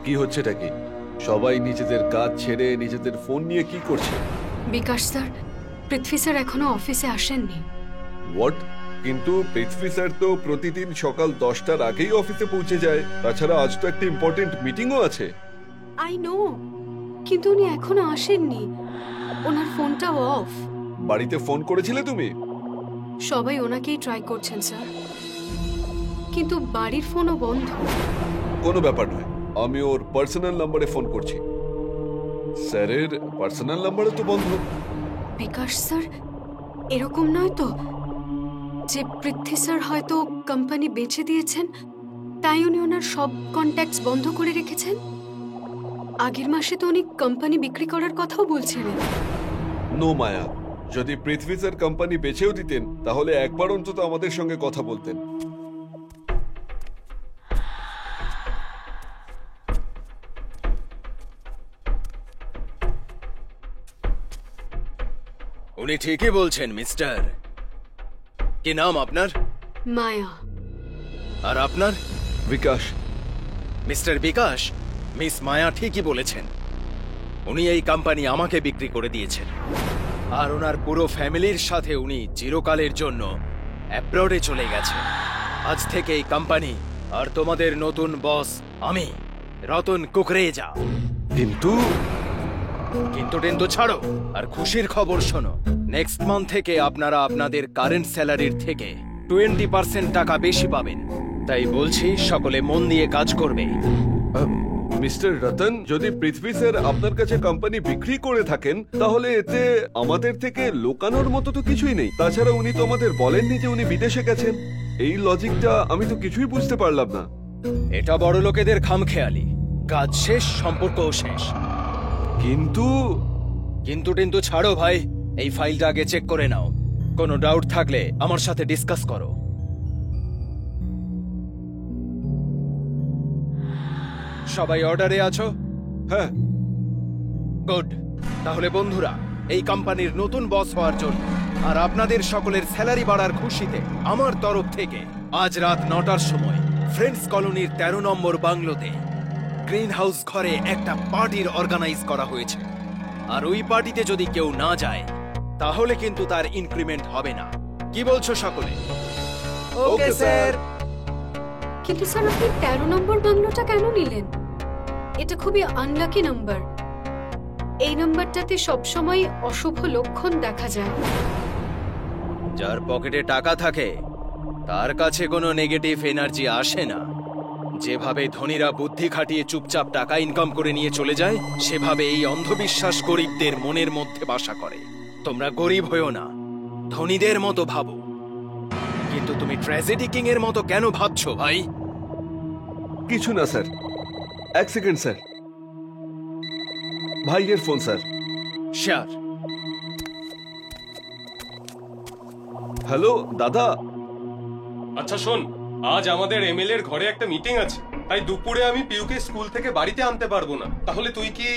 কি হচ্ছেটা কি? সবাই নিজেদের কাজ ছেড়ে নিজেদের ফোন নিয়ে কি করছে? বিকাশ স্যার, পৃথ্বী স্যার এখনো অফিসে আসেননি। হোয়াট? কিন্তু পৃথ্বী স্যার তো প্রতিদিন সকাল 10টার আগেই অফিসে পৌঁছে যায়। তাছাড়া আজ তো একটা ইম্পর্টেন্ট মিটিংও আছে। আই নো, কিন্তু উনি এখনো আসেননি। ওনার ফোনটাও অফ। বাড়িতে ফোন করেছিলে তুমি? সবাই ওনাকেই ট্রাই করছেন স্যার, কিন্তু বাড়ির ফোনও বন্ধ। কোনো ব্যাপার নয়, আমি ওর পার্সোনাল নাম্বারে ফোন করছি। স্যারের পার্সোনাল নাম্বারে তো বন্ধ। বিকাশ স্যার, এরকম নয় তো যে পৃথ্বী স্যার হয়তো কোম্পানি বেচে দিয়েছেন, তাই উনি ওনার সব কন্ট্যাক্টস বন্ধ করে রেখেছেন? আগের মাসে তো উনি কোম্পানি বিক্রি করার কথাও বলছিলেন। নো মায়া, যদি পৃথ্বী স্যার কোম্পানি বেচেও দিতেন তাহলে একবার অন্তত আমাদের সঙ্গে কথা বলতেন। উনি ঠিকই বলছেন মিস্টার। কি নাম আপনার? মায়া। আর আপনার? বিকাশ। মিস্টার বিকাশ, মিস মায়া ঠিকই বলেছেন। উনি এই কোম্পানি আমাকে বিক্রি করে দিয়েছেন, আর ওনার পুরো ফ্যামিলির সাথে উনি চিরকালের জন্য অ্যাব্রডে চলে গেছেন। আজ থেকে এই কোম্পানি আর তোমাদের নতুন বস আমি, রতন কুকরেজা। কিন্তু টেন্তু ছাড়ো, আর খুশির খবর শোনো। নেক্সট মান্থ থেকে আপনারা আপনাদের কারেন্ট স্যালারির থেকে 20% টাকা বেশি পাবেন। তাই বলছি, সকলে মন দিয়ে কাজ করবে। মিস্টার রতন, যদি পৃথ্বী স্যার আপনার কাছে কোম্পানি বিক্রি করে থাকেন তাহলে এতে আমাদের থেকে লোকানোর মতো তো কিছুই নেই। তাছাড়া উনি তো আমাদের বলেননি যে উনি বিদেশে গেছেন। এই লজিকটা আমি তো কিছুই বুঝতে পারলাম না। এটা বড় লোকেদের খামখেয়ালি। কাজ শেষ, সম্পর্কও শেষ। কিন্তু ছাড়ো ভাই, এই ফাইলটা আগে চেক করে নাও। কোনো ডাউট থাকলে আমার সাথে ডিসকাস করো। সবাই অর্ডারে আছো? হ্যাঁ। গুড। তাহলে বন্ধুরা, এই কোম্পানির নতুন বস হওয়ার জন্য আর আপনাদের সকলের স্যালারি বাড়ার খুশিতে আমার তরফ থেকে আজ রাত 9টার সময় ফ্রেন্ডস কলোনির 13 নম্বর বাংলোতে গ্রিন হাউস ঘরে একটা পার্টির অর্গানাইজ করা হয়েছে। আর ওই পার্টিতে যদি কেউ না যায় তাহলে কিন্তু তার ইনক্রিমেন্ট হবে না। কি বলছো সকলে? Okay sir. কিন্তু স্যার, আপনি 13 নম্বর বাংলোটা কেন নিলেন? এটা খুবই আনলাকি নাম্বার। এই নাম্বারটাতে সবসময় অশুভ লক্ষণ দেখা যায়। যার পকেটে টাকা থাকে তার কাছে কোনো নেগেটিভ এনার্জি আসে না। যেভাবে ধনীরা বুদ্ধি খাটিয়ে চুপচাপ টাকা ইনকাম করে নিয়ে চলে যায়, সেভাবে এই অন্ধবিশ্বাস গরিবদের মনের মধ্যে বাসা করে। তোমরা গরিব হয়েও না, ধনীদের মতো ভাবো। কিন্তু তুমি ট্র্যাজেডি কিং এর মতো কেন ভাবছো ভাই? কিছু না স্যার, এক সেকেন্ড স্যার। ভাইয়ের ফোন স্যার। শিওর। হ্যালো দাদা। আচ্ছা শোন, আজ আমাদের এমএলএ এর ঘরে একটা মিটিং আছে, তাই দুপুরে আমি পিউকে স্কুল থেকে বাড়িতে আনতে পারবো না। তাহলে তুই কি?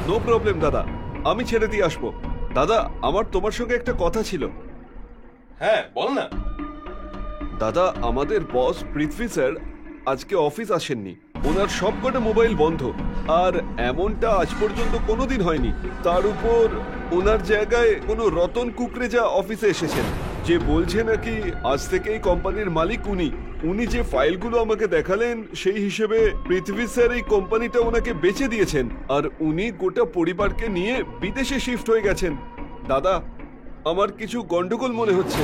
নো প্রবলেম দাদা, আমি ছেড়ে দিয়ে আসবো। দাদা, আমার তোমার সঙ্গে একটা কথা ছিল। হ্যাঁ বল না। দাদা, আমাদের বস পৃথ্বী স্যার আজকে অফিস আসেননি। ওনার সবকটা মোবাইল বন্ধ, আর এমনটা আজ পর্যন্ত কোনোদিন হয়নি। তার উপর ওনার জায়গায় কোনো রতন কুকরেজা অফিসে এসেছেন, যে বলছে নাকি আজ থেকে এই কোম্পানির মালিক উনি। উনি যে ফাইলগুলো আমাকে দেখালেন সেই হিসেবে পৃথ্বী স্যার এই কোম্পানিটা ওনাকে বেচে দিয়েছেন, আর উনি গোটা পরিবারকে নিয়ে বিদেশে শিফট হয়ে গেছেন। দাদা, আমার কিছু গন্ডগোল মনে হচ্ছে।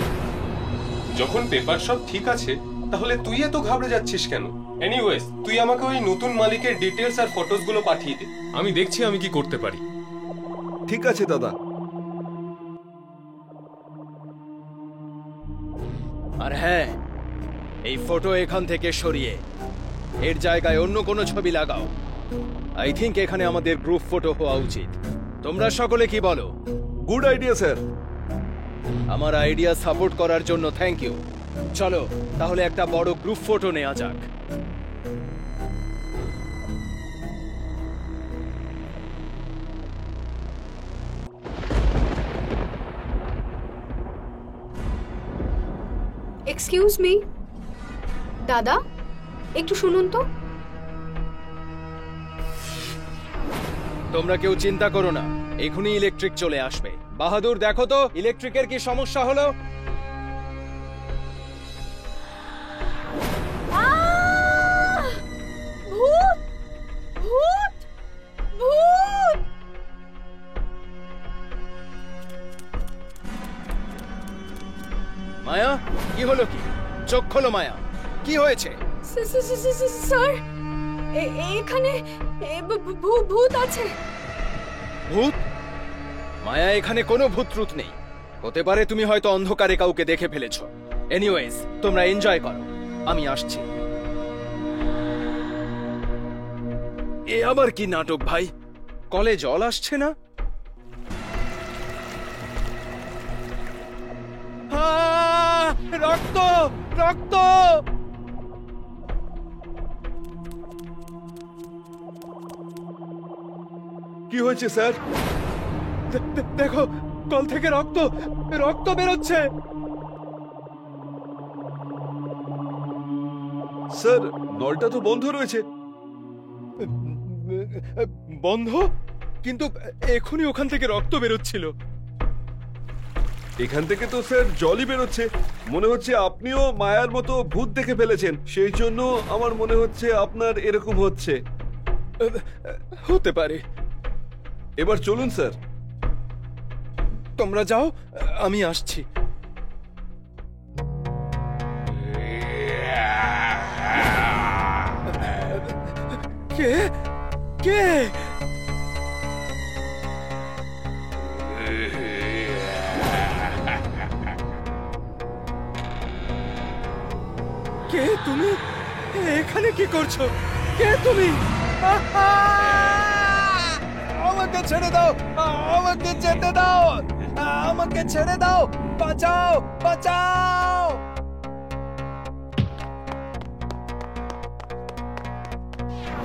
যখন পেপার সব ঠিক আছে তাহলে তুই এত ঘাবড়ে যাচ্ছিস কেন? এনিওয়েজ, তুই আমাকে ওই নতুন মালিকের ডিটেলস আর ফটোস গুলো পাঠিয়ে দে। আমি দেখছি আমি কি করতে পারি। ঠিক আছে দাদা। আর হ্যাঁ, এই ফটো এখান থেকে সরিয়ে এর জায়গায় অন্য কোনো ছবি লাগাও। আই থিংক এখানে আমাদের গ্রুপ ফটো হওয়া উচিত। তোমরা সকলে কি বলো? Good idea sir. আমার আইডিয়া সাপোর্ট করার জন্য থ্যাংক ইউ। চলো তাহলে একটা বড় গ্রুপ ফটো নেওয়া যাক। এক্সকিউজ মি দাদা, একটু শুনুন তো। তোমরা কেউ চিন্তা করো না, এখনই ইলেকট্রিক চলে আসবে। বাহাদুর, দেখো তো ইলেকট্রিকের কি সমস্যা হলো। ভূত ভূত ভূত! মায়া, কি হলো? কি চোখ খোলো মায়া, কি হয়েছে? স্যার, এখানে ভূত আছে। ভূত? মায়া, এখানে কোনো ভূত ট্রুথ নেই। হতে পারে তুমি হয়তো অন্ধকারে কাউকে দেখে ফেলেছো। এনিওয়েজ, তোমরা এনজয় করো, আমি আসছি। এ আবার কি নাটক ভাই? কলে জল আসছে না? রক্ত রক্ত! কি হয়েছে স্যার? দেখো, কল থেকে রক্ত রক্ত বেরোচ্ছে। স্যার, নলটা তো বন্ধ রয়েছে। বন্ধ? কিন্তু এখনই ওখান থেকে রক্ত বেরোচ্ছিল। এখান থেকে তো স্যার জলই বেরোচ্ছে। মনে হচ্ছে আপনিও মায়ার মতো ভূত দেখে ফেলেছেন, সেই জন্য আমার মনে হচ্ছে আপনার এরকম হচ্ছে। হতে পারে। এবার চলুন স্যার। তোমরা যাও, আমি আসছি। কে কে? কে তুমি? এখানে কি করছো? কে তুমি? আমাকে ছেড়ে দাও, আমাকে যেতে দাও, আমাকে ছেড়ে দাও, বাঁচাও বাঁচাও!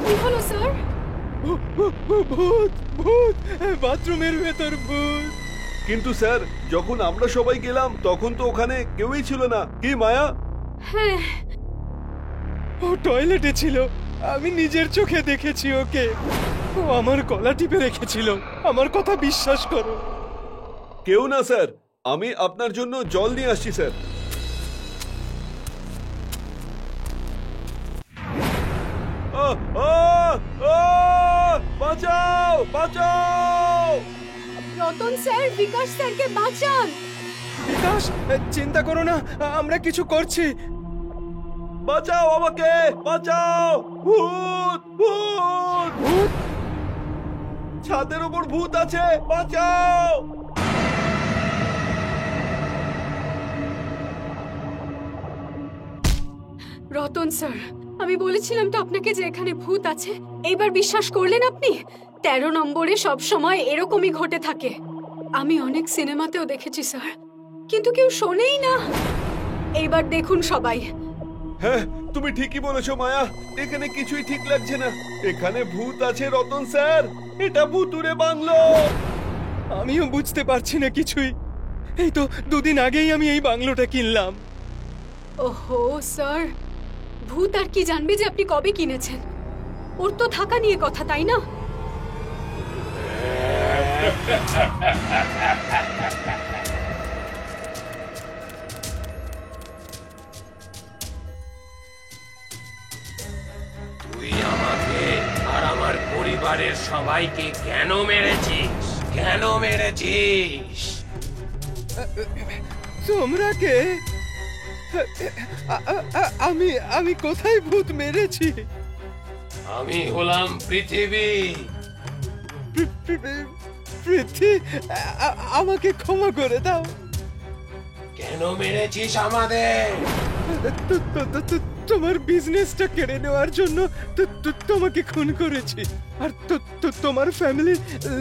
কি হলো স্যার? ভূত ভূত! বাথরুমের ভেতর ভূত! কিন্তু স্যার, যখন আমরা সবাই গেলাম তখন তো ওখানে কেউই ছিল না, কি মায়া? হ্যাঁ, ও টয়লেটে ছিল, আমি নিজের চোখে দেখেছি ওকে। ও আমার গলা টিপে রেখেছিল, আমার কথা বিশ্বাস করো। কেউ না স্যার, আমি আপনার জন্য জল নিয়ে আসছি স্যার। আহ, আহ, আহ, বাঁচাও বাঁচাও! রতন স্যার, বিকাশ স্যারকে বাঁচান। বিকাশ, চিন্তা করো না, আমরা কিছু করছি। বাঁচাও আমাকে, বাঁচাও! ভূত ভূত ভূত! ছাদের উপর ভূত আছে, বাঁচাও! রতন স্যার, আমি বলেছিলাম তো আপনাকে যে এখানে ভূত আছে। এইবার বিশ্বাস করলেন আপনি? 13 নম্বরে সব সময় এরকমই ঘটে থাকে। আমি অনেক সিনেমাতেও দেখেছি স্যার, কিন্তু কেউ শোনেই না। এইবার দেখুন সবাই। হ্যাঁ, তুমি ঠিকই বলেছো মায়া, এখানে কিছুই ঠিক লাগছে না। এখানে ভূত আছে রতন স্যার, এটা ভুতুরে বাংলো। আমিও বুঝতে পারছি না কিছুই। এই তো 2 দিন আগেই আমি এই বাংলোটা কিনলাম। ওহো স্যার, ভূত আর কি জানবে যে আপনি কবে কিনেছেন? ওর তো থাকা নিয়ে কথা, তাই না? তুই আমাকে আর আমার পরিবারের সবাইকে কেন মেরেছিস? কেন মেরেছিস? তোমরা কে? আমি আমি কোথায় ভূত মেরেছি? আমি হলাম পৃথিবী। পৃথ্বী, আমাকে ক্ষমা করে দাও। কেন মেরেছিস আমাদের? তোমার বিজনেসটা কেড়ে নেওয়ার জন্য তোমাকে খুন করেছি। আর তোমার ফ্যামিলি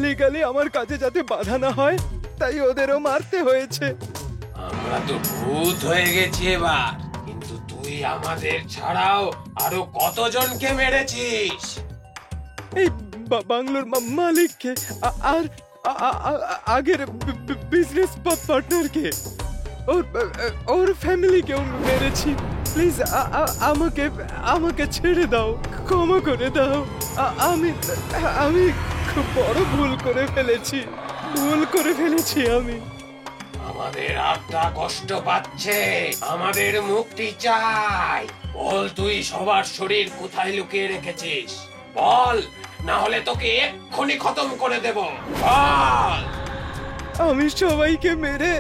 লিগালি আমার কাজে যাতে বাধা না হয়, তাই ওদেরও মারতে হয়েছে। আমরা তো ভূত হয়ে গেছি এবার, কিন্তু তুই আমাদের ছাড়াও আরো কতজনকে মেরেছিস? এই বাংলোর মালিককে আর আগের বিজনেস পার্টনারকে, ওর ফ্যামিলিকেও মেরেছি। প্লিজ আমাকে ছেড়ে দাও, ক্ষমা করে দাও। আমি খুব বড় ভুল করে ফেলেছি আমি। আমাদের আত্মা কষ্ট পাচ্ছে, আমাদের মুক্তি চাই। বল তুই সবার শরীর কোথায় লুকিয়ে রেখেছিস, বল, না হলে তোকে এক্ষুনি খতম করে দেব, বল। আমি সবাইকে মেরে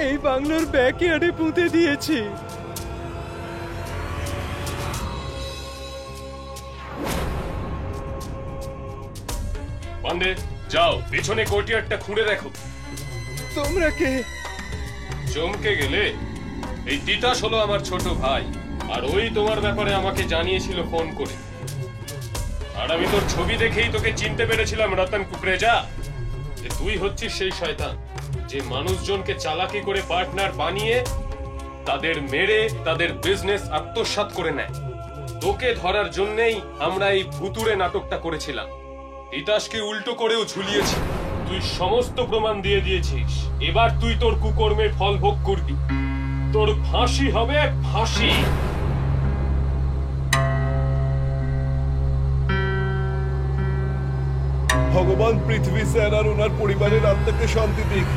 এই বাংলোর ব্যাকইয়ার্ডে পুঁতে দিয়েছি। পান্ডে, যাও পেছনে কোর্টিয়ারটা খুঁড়ে দেখো। তোমরা কে? চমকে গেলে? এই তিতাস হলো আমার ছোট ভাই, আর ওই তোমার ব্যাপারে আমাকে জানিয়েছিল ফোন করে। আর আমি তোর ছবি দেখেই তোকে চিনতে পেরেছিলাম, রতন কুকরেজা, যে তুই হচ্ছিস সেই শয়তান যে মানুষজনকে চালাকি করে পার্টনার বানিয়ে তাদের মেরে তাদের বিজনেস আত্মসাৎ করে নেয়। তোকে ধরার জন্যই আমরা এই ভুতুড়ে নাটকটা করেছিলাম। তিতাসকে উল্টো করেও ঝুলিয়েছি। তুই সমস্ত প্রমাণ দিয়ে দিয়েছিস। এবার তুই তোর কুকর্মের ফল ভোগ করবি। তোর ফাঁসি হবে, ফাঁসি। ভগবান পৃথ্বী স্যার আর ওনার পরিবারের আত্মাকে শান্তি দিক।